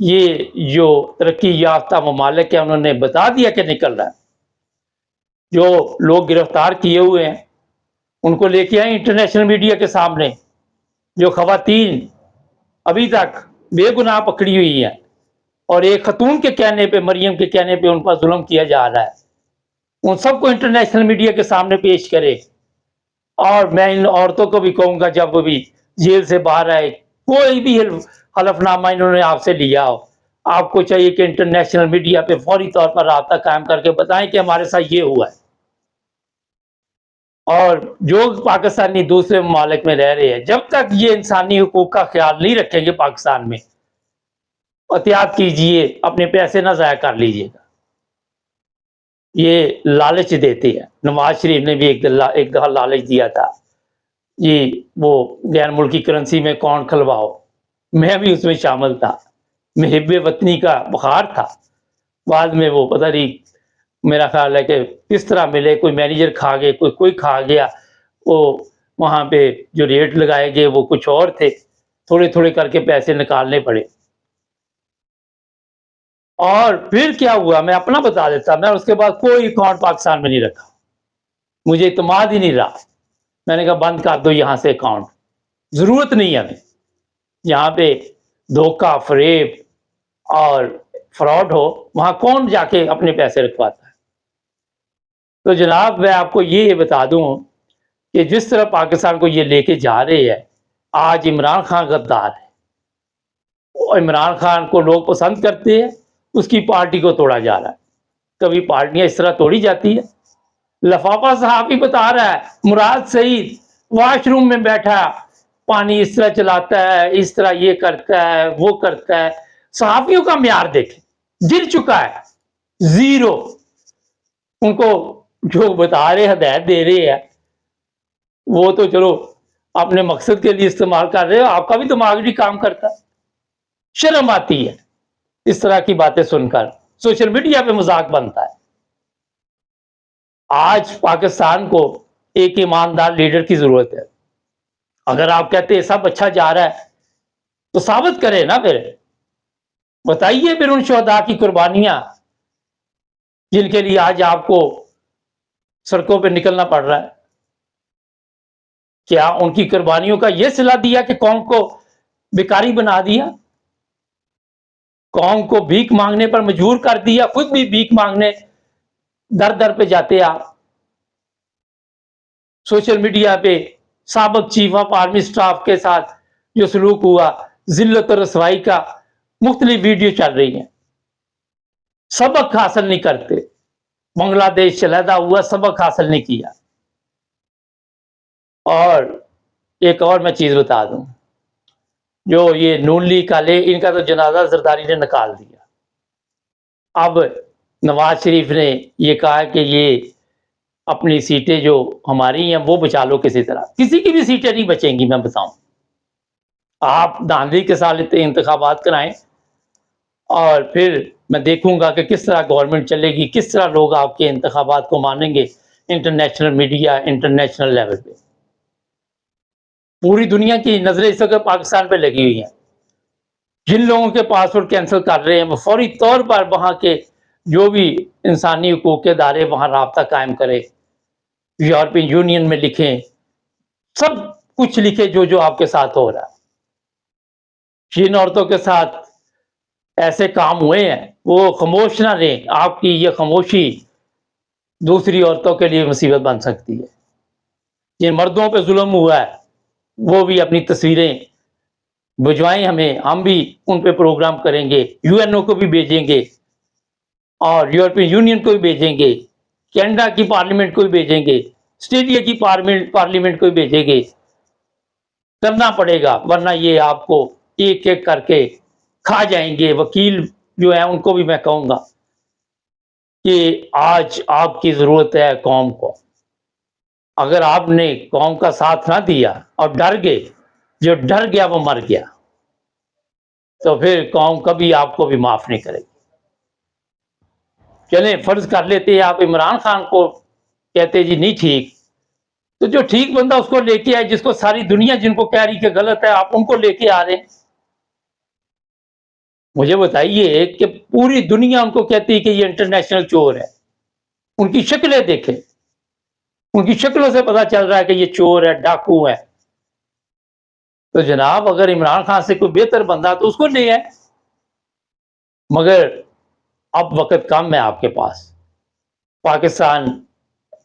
یہ جو ترقی یافتہ ممالک ہیں انہوں نے بتا دیا کہ نکل رہا ہے. جو لوگ گرفتار کیے ہوئے ہیں ان کو لے کے آئے انٹرنیشنل میڈیا کے سامنے. جو خواتین ابھی تک بے گناہ پکڑی ہوئی ہیں اور ایک خاتون کے کہنے پہ، مریم کے کہنے پہ ان پر ظلم کیا جا رہا ہے، ان سب کو انٹرنیشنل میڈیا کے سامنے پیش کرے. اور میں ان عورتوں کو بھی کہوں گا جب وہ بھی جیل سے باہر آئے، کوئی بھی حلف نامہ انہوں نے آپ سے لیا ہو، آپ کو چاہیے کہ انٹرنیشنل میڈیا پہ فوری طور پر رابطہ قائم کر کے بتائیں کہ ہمارے ساتھ یہ ہوا ہے. اور جو پاکستانی دوسرے ممالک میں رہ رہے ہیں، جب تک یہ انسانی حقوق کا خیال نہیں رکھیں گے پاکستان میں، احتیاط کیجئے، اپنے پیسے نہ ضائع کر لیجئے گا. یہ لالچ دیتے ہیں. نواز شریف نے بھی ایک دفعہ لالچ دیا تھا، جی وہ غیر ملکی کرنسی میں اکاؤنٹ کھلواؤ. میں بھی اس میں شامل تھا، محب وطنی کا بخار تھا. بعد میں وہ پتہ نہیں، میرا خیال ہے کہ کس طرح ملے، کوئی مینیجر کھا گئے، کوئی کھا گیا. وہ وہاں پہ جو ریٹ لگائے گئے وہ کچھ اور تھے، تھوڑے تھوڑے کر کے پیسے نکالنے پڑے. اور پھر کیا ہوا میں اپنا بتا دیتا، میں اس کے بعد کوئی اکاؤنٹ پاکستان میں نہیں رکھا، مجھے اعتماد ہی نہیں رہا. میں نے کہا بند کر دو یہاں سے اکاؤنٹ، ضرورت نہیں ہے ہمیں. یہاں پہ دھوکہ، فریب اور فراڈ ہو، وہاں کون جا کے اپنے پیسے رکھواتا ہے. تو جناب میں آپ کو یہ بتا دوں کہ جس طرح پاکستان کو یہ لے کے جا رہے ہیں، آج عمران خان غدار ہے. عمران خان کو لوگ پسند کرتے ہیں، اس کی پارٹی کو توڑا جا رہا ہے. کبھی پارٹیاں اس طرح توڑی جاتی ہے. لفافہ صحافی بتا رہا ہے مراد سعید واش روم میں بیٹھا پانی اس طرح چلاتا ہے، اس طرح یہ کرتا ہے، وہ کرتا ہے. صحافیوں کا معیار دیکھیں، گر چکا ہے، زیرو. ان کو جو بتا رہے ہدایت دے رہے ہیں وہ تو چلو اپنے مقصد کے لیے استعمال کر رہے ہو، آپ کا بھی دماغ نہیں کام کرتا. شرم آتی ہے اس طرح کی باتیں سن کر. سوشل میڈیا پہ مذاق بنتا ہے. آج پاکستان کو ایک ایماندار لیڈر کی ضرورت ہے. اگر آپ کہتے ہیں سب اچھا جا رہا ہے تو ثابت کریں نا، پھر بتائیے پھر ان شہداء کی قربانیاں جن کے لیے آج آپ کو سڑکوں پہ نکلنا پڑ رہا ہے. کیا ان کی قربانیوں کا یہ صلہ دیا کہ قوم کو بیکاری بنا دیا، قوم کو بھیک مانگنے پر مجبور کر دیا، خود بھی بھیک مانگنے در در پہ جاتے آپ. سوشل میڈیا پہ سابق چیف آف آرمی سٹاف کے ساتھ جو سلوک ہوا، ذلت اور رسوائی کا، مختلف ویڈیو چل رہی ہیں. سبق حاصل نہیں کرتے. بنگلہ دیش علیحدہ ہوا، سبق حاصل نہیں کیا. اور ایک اور میں چیز بتا دوں، جو یہ نون لیگ کا لے، ان کا تو جنازہ زرداری نے نکال دیا. اب نواز شریف نے یہ کہا کہ یہ اپنی سیٹیں جو ہماری ہیں وہ بچا لو کسی طرح. کسی کی بھی سیٹیں نہیں بچیں گی، میں بتاؤں. آپ دھاندلی کے ساتھ انتخابات کرائیں اور پھر میں دیکھوں گا کہ کس طرح گورنمنٹ چلے گی، کس طرح لوگ آپ کے انتخابات کو مانیں گے. انٹرنیشنل میڈیا، انٹرنیشنل لیول پہ پوری دنیا کی نظریں اس وقت پاکستان پہ لگی ہوئی ہیں. جن لوگوں کے پاسپورٹ کینسل کر رہے ہیں وہ فوری طور پر وہاں کے جو بھی انسانی حقوق کے ادارے وہاں رابطہ قائم کرے، یورپین یونین میں لکھیں، سب کچھ لکھے جو آپ کے ساتھ ہو رہا ہے. جن عورتوں کے ساتھ ایسے کام ہوئے ہیں وہ خاموش نہ رہیں. آپ کی یہ خاموشی دوسری عورتوں کے لیے مصیبت بن سکتی ہے. جن مردوں پہ ظلم ہوا ہے وہ بھی اپنی تصویریں بھجوائیں ہمیں، ہم بھی ان پہ پروگرام کریں گے، یو این او کو بھی بھیجیں گے اور یورپین یونین کو بھی بھیجیں گے، کینیڈا کی پارلیمنٹ کو بھی بھیجیں گے، آسٹریلیا کی پارلیمنٹ کو بھی بھیجیں گے. کرنا پڑے گا ورنہ یہ آپ کو ایک ایک کر کے کھا جائیں گے. وکیل جو ہیں ان کو بھی میں کہوں گا کہ آج آپ کی ضرورت ہے قوم کو. اگر آپ نے قوم کا ساتھ نہ دیا اور ڈر گئے، جو ڈر گیا وہ مر گیا، تو پھر قوم کبھی آپ کو بھی معاف نہیں کرے گی. چلیں فرض کر لیتے ہیں آپ عمران خان کو کہتے جی نہیں ٹھیک، تو جو ٹھیک بندہ اس کو لے کے آئے، جس کو ساری دنیا جن کو کہہ رہی کہ غلط ہے، آپ ان کو لے کے آ رہے ہیں. مجھے بتائیے کہ پوری دنیا ان کو کہتی ہے کہ یہ انٹرنیشنل چور ہے، ان کی شکلیں دیکھیں، ان کی شکلوں سے پتا چل رہا ہے کہ یہ چور ہے، ڈاکو ہے۔ تو جناب اگر عمران خان سے کوئی بہتر بندہ تو اس کو لے آئے، مگر اب وقت کم ہے آپ کے پاس۔ پاکستان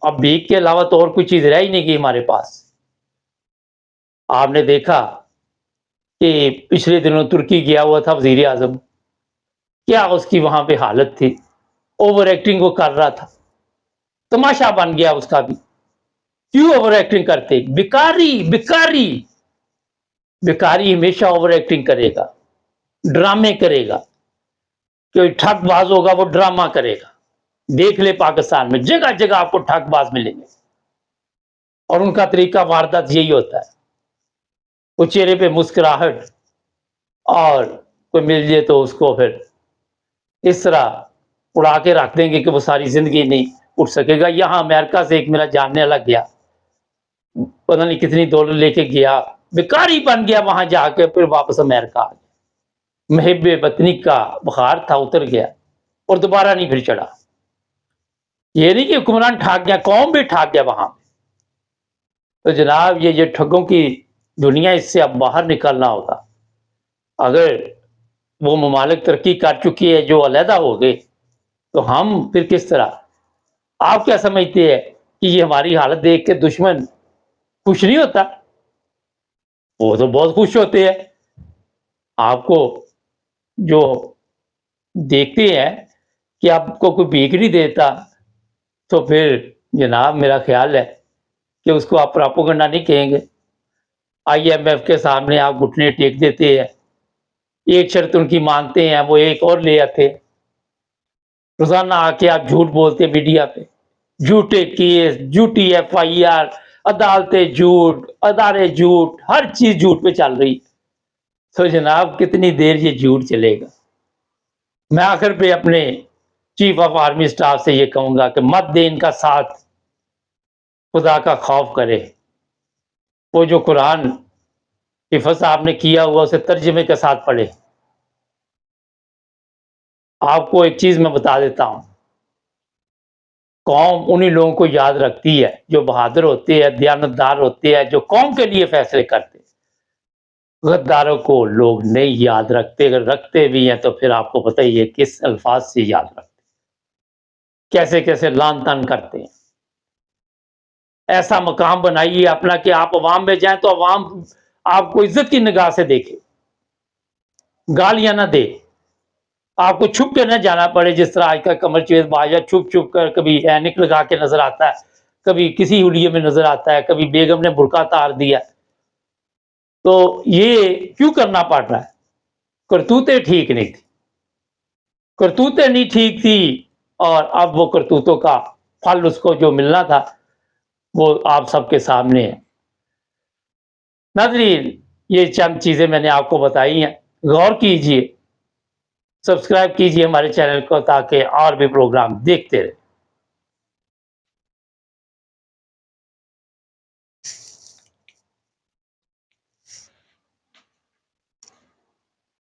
اب بیک کے علاوہ تو اور کوئی چیز رہ ہی نہیں گئی ہمارے پاس۔ آپ نے دیکھا کہ پچھلے دنوں ترکی گیا ہوا تھا وزیر اعظم، کیا اس کی وہاں پہ حالت تھی، اوور ایکٹنگ وہ کر رہا تھا، تماشا بن گیا اس کا بھی۔ کیوں اوور ایکٹنگ کرتے؟ بیکاری بیکاری بیکاری ہمیشہ اوور ایکٹنگ کرے گا، ڈرامے کرے گا، کوئی ٹھگ باز ہوگا وہ ڈرامہ کرے گا۔ دیکھ لے پاکستان میں جگہ جگہ آپ کو ٹھگ باز ملیں گے، اور ان کا طریقہ واردات یہی ہوتا ہے، وہ چہرے پہ مسکراہٹ، اور کوئی مل جائے تو اس کو پھر اس طرح اڑا کے رکھ دیں گے کہ وہ ساری زندگی نہیں اٹھ سکے گا۔ یہاں امریکہ سے ایک میرا جاننے والا گیا، پتہ نہیں کتنی دولار لے کے گیا، بیکاری بن گیا وہاں جا کے، پھر واپس امریکہ آ گیا، محب وطنی کا بخار تھا، اتر گیا اور دوبارہ نہیں پھر چڑھا۔ یہ نہیں کہ حکمران ٹھاک گیا، قوم بھی ٹھاک گیا وہاں۔ تو جناب یہ ٹھگوں کی دنیا، اس سے اب باہر نکلنا ہوگا۔ اگر وہ ممالک ترقی کر چکی ہے جو علیحدہ ہو گئے، تو ہم پھر کس طرح؟ آپ کیا سمجھتے ہیں کہ یہ ہماری حالت دیکھ کے دشمن خوش نہیں ہوتا؟ وہ تو بہت خوش ہوتے ہیں۔ آپ کو جو دیکھتے ہیں کہ آپ کو کوئی بھیک نہیں دیتا، تو پھر جناب میرا خیال ہے کہ اس کو آپ پراپوگنڈا نہیں کہیں گے۔ آئی ایم ایف کے سامنے آپ گھٹنے ٹیک دیتے ہیں، ایک شرط ان کی مانتے ہیں، وہ ایک اور لے آتے، روزانہ آ کے آپ جھوٹ بولتے میڈیا پہ، جھوٹے کیس، جھوٹی ایف آئی آر، عدالتیں جھوٹ، ادارے جھوٹ، ہر چیز جھوٹ پہ چل رہی۔ تو جناب کتنی دیر یہ جھوٹ چلے گا؟ میں آخر پہ اپنے چیف آف آرمی سٹاف سے یہ کہوں گا کہ مت دے ان کا ساتھ، خدا کا خوف کرے۔ وہ جو قرآن حفظ آپ نے کیا ہوا اسے ترجمے کے ساتھ پڑھے۔ آپ کو ایک چیز میں بتا دیتا ہوں، قوم انہی لوگوں کو یاد رکھتی ہے جو بہادر ہوتے ہیں، دیانتدار ہوتے ہیں، جو قوم کے لیے فیصلے کرتے ہیں۔ غداروں کو لوگ نہیں یاد رکھتے، اگر رکھتے بھی ہیں تو پھر آپ کو پتہ ہی ہے کس الفاظ سے یاد رکھتے، کیسے کیسے لان تان کرتے ہیں۔ ایسا مقام بنائیے اپنا کہ آپ عوام میں جائیں تو عوام آپ کو عزت کی نگاہ سے دیکھے، گالیاں نہ دے، آپ کو چھپ کے نہ جانا پڑے، جس طرح آج کا قمر چیز باجا چھپ چھپ کر کبھی اینک لگا کے نظر آتا ہے، کبھی کسی حلیے میں نظر آتا ہے، کبھی بیگم نے برقع اتار دیا۔ تو یہ کیوں کرنا پڑ رہا ہے؟ کرتوتیں ٹھیک نہیں تھی، کرتوتیں نہیں ٹھیک تھی، اور اب وہ کرتوتوں کا پھل اس کو جو ملنا تھا وہ آپ سب کے سامنے ہے۔ ناظرین، یہ چند چیزیں میں نے آپ کو بتائی ہیں، غور کیجئے، سبسکرائب کیجئے ہمارے چینل کو تاکہ اور بھی پروگرام دیکھتے رہیں۔